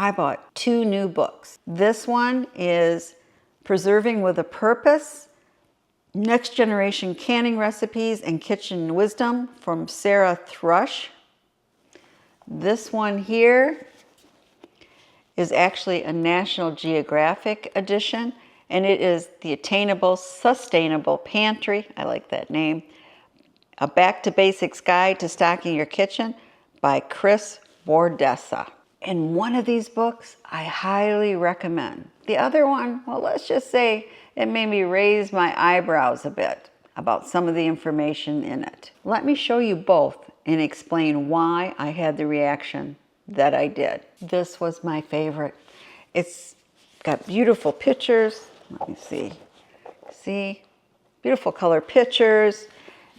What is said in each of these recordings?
I bought 2 new books. This one is Preserving with a Purpose, Next Generation Canning Recipes and Kitchen Wisdom from Sarah Thrush. This one here is actually a National Geographic edition, and it is the Attainable, Sustainable Pantry. I like that name. A Back to Basics Guide to Stocking Your Kitchen by Chris Bordessa. And one of these books I highly recommend. The other one, well, let's just say it made me raise my eyebrows a bit about some of the information in it. Let me show you both and explain why I had the reaction that I did. This was my favorite. It's got beautiful pictures. Let me see. See? Beautiful color pictures.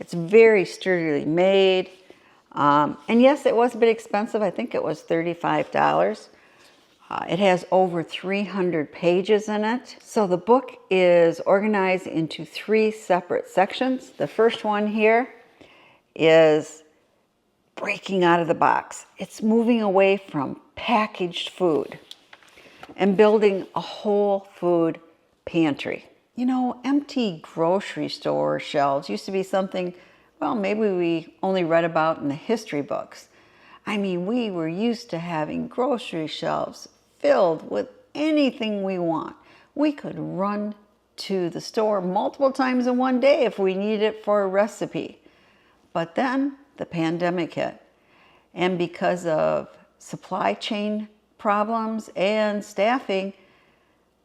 It's very sturdily made. And yes, it was a bit expensive. I think it was $35. It has over 300 pages in it. So the book is organized into 3 separate sections. The first one here is breaking out of the box. It's moving away from packaged food and building a whole food pantry. You know, empty grocery store shelves used to be something, well, maybe we only read about in the history books. I mean, we were used to having grocery shelves filled with anything we want. We could run to the store multiple times in one day if we needed it for a recipe. But then the pandemic hit. And because of supply chain problems and staffing,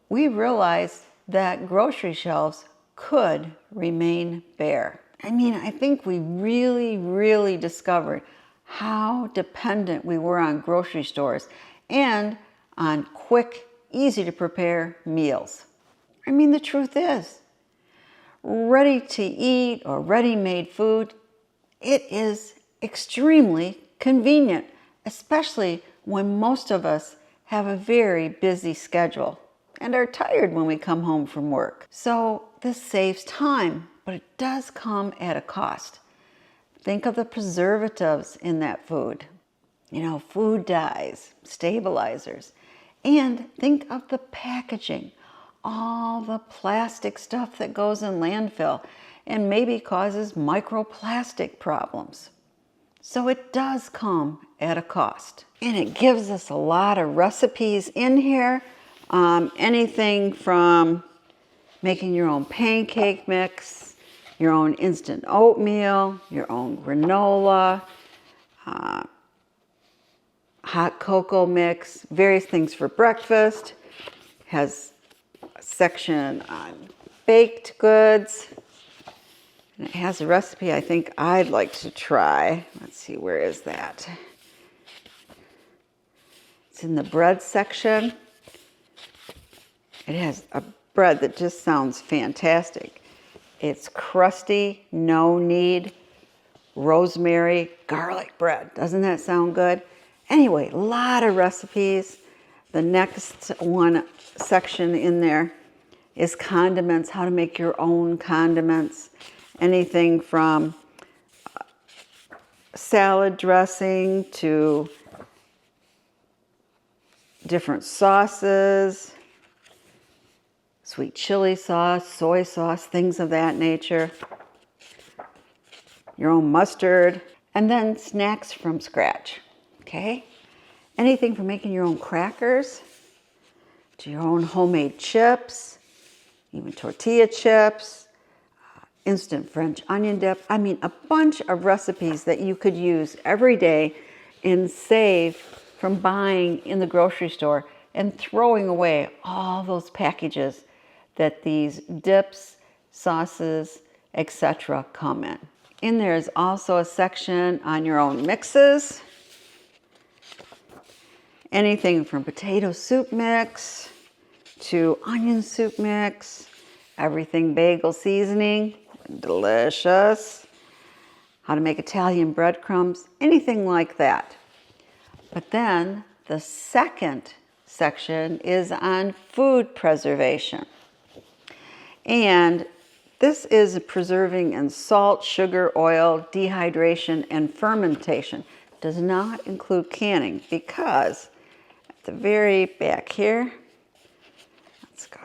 we realized that grocery shelves could remain bare. I mean, I think we really discovered how dependent we were on grocery stores and on quick, easy to prepare meals. I mean, the truth is, ready to eat or ready-made food, it is extremely convenient, especially when most of us have a very busy schedule and are tired when we come home from work. So this saves time, but it does come at a cost. Think of the preservatives in that food. You know, food dyes, stabilizers. And think of the packaging, all the plastic stuff that goes in landfill and maybe causes microplastic problems. So it does come at a cost. And it gives us a lot of recipes in here. Anything from making your own pancake mix, your own instant oatmeal, your own granola, hot cocoa mix, various things for breakfast. Has a section on baked goods. And it has a recipe I think I'd like to try. Let's see, where is that? It's in the bread section. It has a bread that just sounds fantastic. It's crusty, no knead, rosemary, garlic bread. Doesn't that sound good? Anyway, a lot of recipes. The next one section in there is condiments, how to make your own condiments. Anything from salad dressing to different sauces, sweet chili sauce, soy sauce, things of that nature. Your own mustard, and then snacks from scratch, okay? Anything from making your own crackers to your own homemade chips, even tortilla chips, instant French onion dip. I mean, a bunch of recipes that you could use every day and save from buying in the grocery store and throwing away all those packages that these dips, sauces, etc. come in. In there is also a section on your own mixes. Anything from potato soup mix to onion soup mix, everything bagel seasoning, delicious. How to make Italian breadcrumbs, anything like that. But then the second section is on food preservation. And this is preserving in salt, sugar, oil, dehydration, and fermentation. Does not include canning because the very back here. Let's go.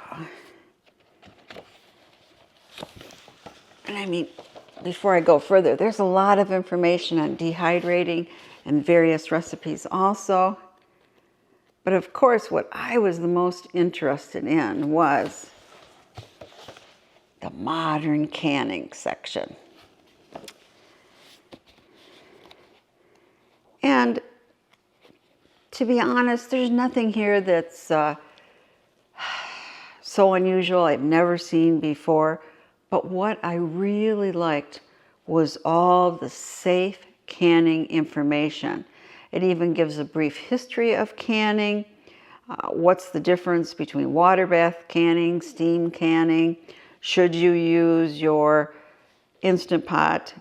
And I mean, before I go further, there's a lot of information on dehydrating and various recipes also. But of course, what I was the most interested in was the modern canning section. And to be honest, there's nothing here that's so unusual I've never seen before. But what I really liked was all the safe canning information. It even gives a brief history of canning, what's the difference between water bath canning, steam canning, should you use your Instant Pot,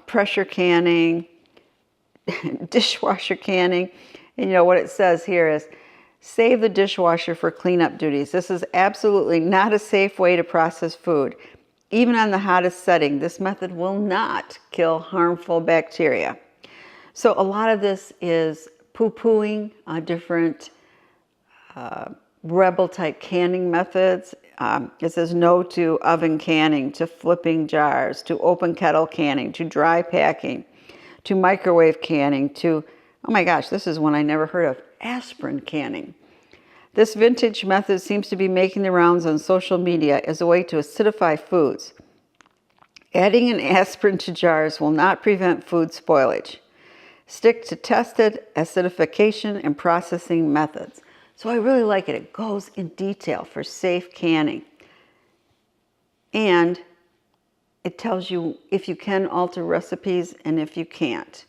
pressure canning, dishwasher canning. And you know what it says here is, save the dishwasher for cleanup duties. This is absolutely not a safe way to process food. Even on the hottest setting, this method will not kill harmful bacteria. So a lot of this is poo-pooing different rebel type canning methods. It says no to oven canning, to flipping jars, to open kettle canning, to dry packing, to microwave canning, to, oh my gosh, this is one I never heard of, aspirin canning. This vintage method seems to be making the rounds on social media as a way to acidify foods. Adding an aspirin to jars will not prevent food spoilage. Stick to tested acidification and processing methods. So I really like it. It goes in detail for safe canning. And it tells you if you can alter recipes and if you can't.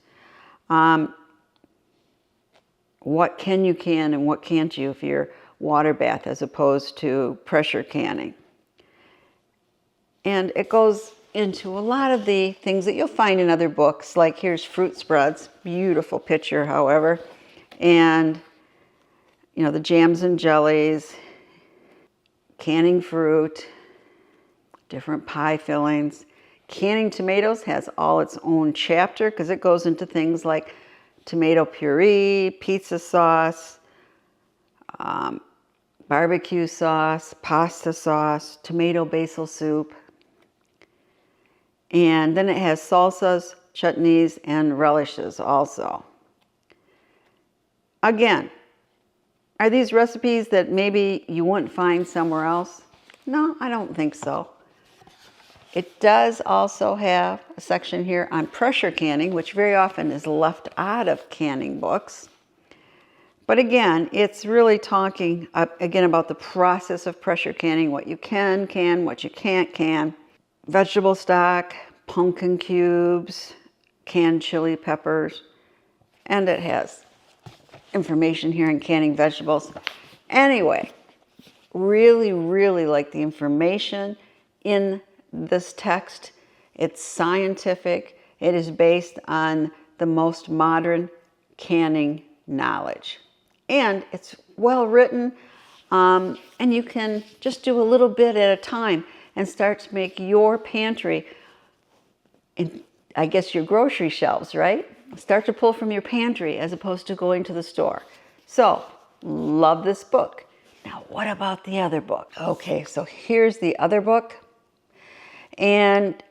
What can you can and what can't you if you're water bath as opposed to pressure canning. And it goes into a lot of the things that you'll find in other books, like here's fruit spreads, beautiful picture, however, and you know, the jams and jellies, canning fruit, different pie fillings. Canning tomatoes has all its own chapter because it goes into things like tomato puree, pizza sauce, barbecue sauce, pasta sauce, tomato basil soup. And then it has salsas, chutneys, and relishes also. Again, are these recipes that maybe you wouldn't find somewhere else? No, I don't think so. It does also have a section here on pressure canning, which very often is left out of canning books. But again, it's really talking again about the process of pressure canning, what you can can, what you can't can. Vegetable stock, pumpkin cubes, canned chili peppers, and it has information here on canning vegetables. Anyway, really, really like the information in this text. It's scientific. It is based on the most modern canning knowledge. And it's well written, and you can just do a little bit at a time and start to make your pantry, in, I guess, your grocery shelves, right? Start to pull from your pantry as opposed to going to the store. So, love this book. Now, what about the other book? Okay, so here's the other book. And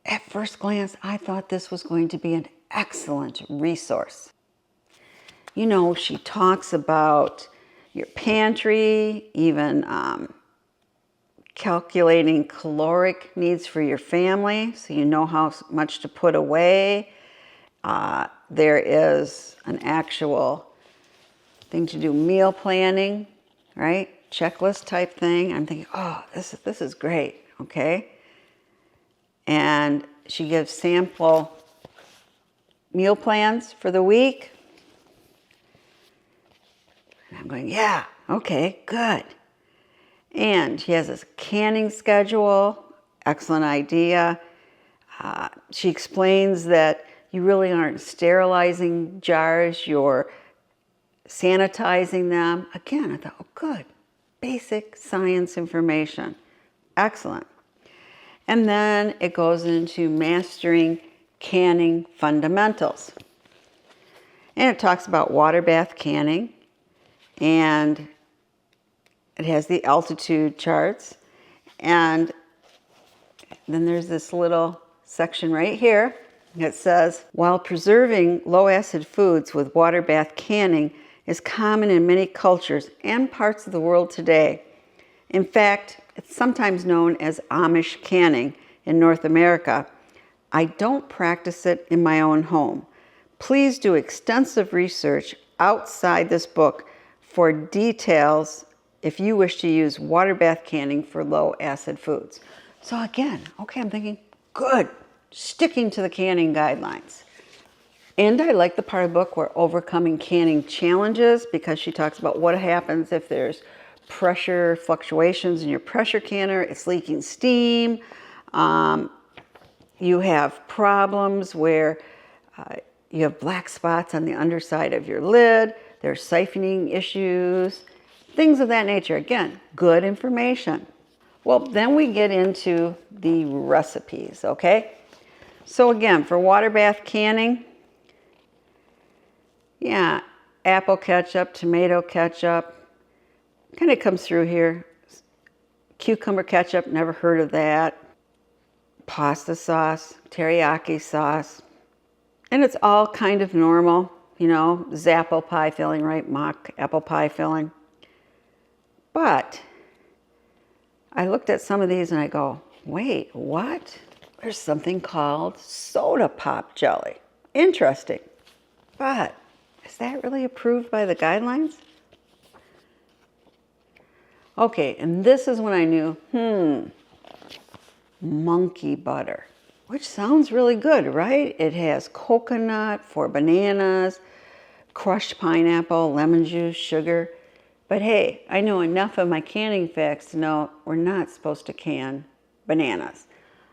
at first glance, I thought this was going to be an excellent resource. You know, she talks about your pantry, even calculating caloric needs for your family, so you know how much to put away. There is an actual thing to do, meal planning, right? Checklist type thing. I'm thinking, oh, this is great, okay? And she gives sample meal plans for the week. And I'm going, yeah, okay, good. And she has this canning schedule, excellent idea. She explains that you really aren't sterilizing jars, you're sanitizing them. Again, I thought, oh, good, basic science information, excellent. And then it goes into mastering canning fundamentals. And it talks about water bath canning, and it has the altitude charts. And then there's this little section right here that says, while preserving low-acid foods with water bath canning is common in many cultures and parts of the world today. In fact, it's sometimes known as Amish canning in North America. I don't practice it in my own home. Please do extensive research outside this book for details if you wish to use water bath canning for low-acid foods. So again, okay, I'm thinking, good, sticking to the canning guidelines. And I like the part of the book where overcoming canning challenges, because she talks about what happens if there's pressure fluctuations in your pressure canner, it's leaking steam, you have problems where you have black spots on the underside of your lid, there's siphoning issues, things of that nature. Again, good information. Well, then we get into the recipes, okay? So again, for water bath canning, yeah, apple ketchup, tomato ketchup, kind of comes through here. Cucumber ketchup, never heard of that. Pasta sauce, teriyaki sauce, and it's all kind of normal, you know, apple pie filling, right? Mock apple pie filling. But I looked at some of these and I go, wait, what? There's something called soda pop jelly. Interesting. But is that really approved by the guidelines? Okay, and this is when I knew, monkey butter, which sounds really good, right? It has coconut for bananas, crushed pineapple, lemon juice, sugar. But hey, I know enough of my canning facts to know we're not supposed to can bananas.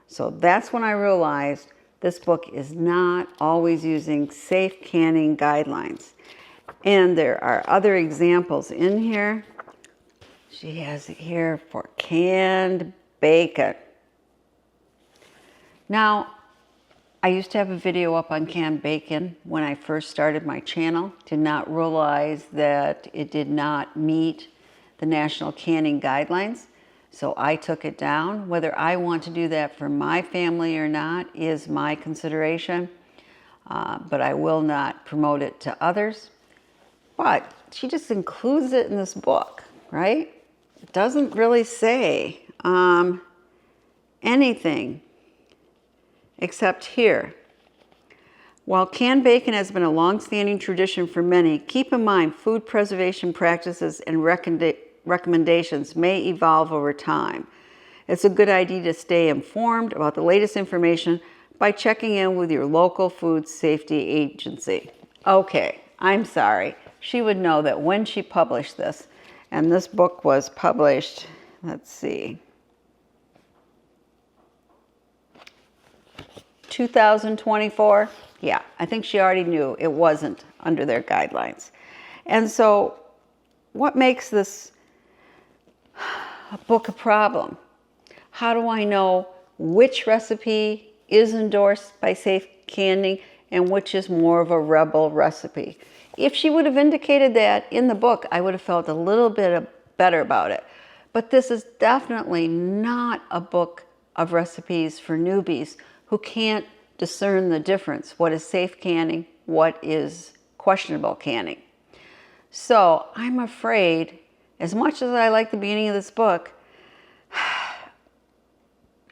So that's when I realized this book is not always using safe canning guidelines. And there are other examples in here. She has it here for canned bacon. Now, I used to have a video up on canned bacon when I first started my channel. Did not realize that it did not meet the national canning guidelines. So I took it down. Whether I want to do that for my family or not is my consideration. But I will not promote it to others. But she just includes it in this book, right? It doesn't really say anything except here. While canned bacon has been a long-standing tradition for many, keep in mind food preservation practices and recommendations may evolve over time. It's a good idea to stay informed about the latest information by checking in with your local food safety agency. Okay, I'm sorry. She would know that when she published this, and this book was published, let's see, 2024. Yeah, I think she already knew it wasn't under their guidelines. And so what makes this book a problem? How do I know which recipe is endorsed by safe canning and which is more of a rebel recipe? If she would have indicated that in the book, I would have felt a little bit better about it. But this is definitely not a book of recipes for newbies who can't discern the difference. What is safe canning? What is questionable canning? So I'm afraid, as much as I like the beginning of this book,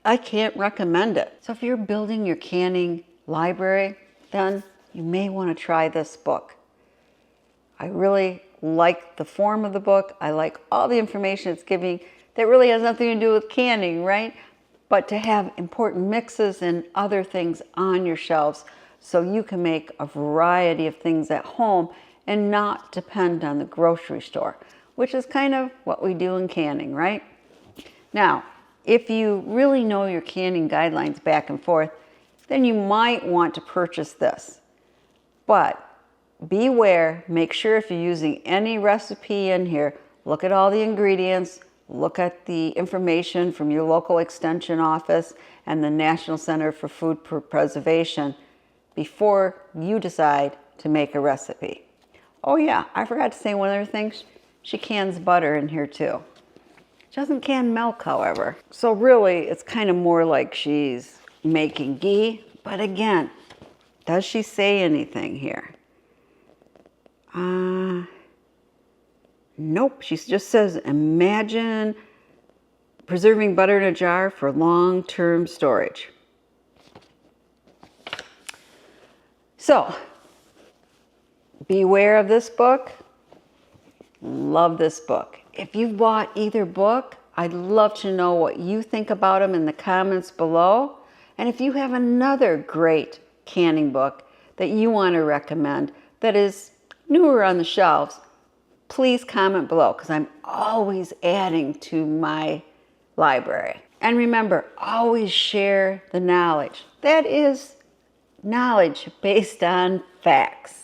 I can't recommend it. So if you're building your canning library, then you may want to try this book. I really like the form of the book. I like all the information it's giving that really has nothing to do with canning, right? But to have important mixes and other things on your shelves so you can make a variety of things at home and not depend on the grocery store, which is kind of what we do in canning, right? Now, if you really know your canning guidelines back and forth, then you might want to purchase this. But beware, make sure if you're using any recipe in here, look at all the ingredients, look at the information from your local extension office and the National Center for Food Preservation before you decide to make a recipe. Oh yeah, I forgot to say one other thing. She cans butter in here too. She doesn't can milk, however. So really, it's kind of more like she's making ghee. But again, does she say anything here? Nope. She just says, imagine preserving butter in a jar for long-term storage. So, beware of this book. Love this book. If you've bought either book, I'd love to know what you think about them in the comments below. And if you have another great canning book that you want to recommend that is newer on the shelves, please comment below, because I'm always adding to my library. And remember, always share the knowledge. That is knowledge based on facts.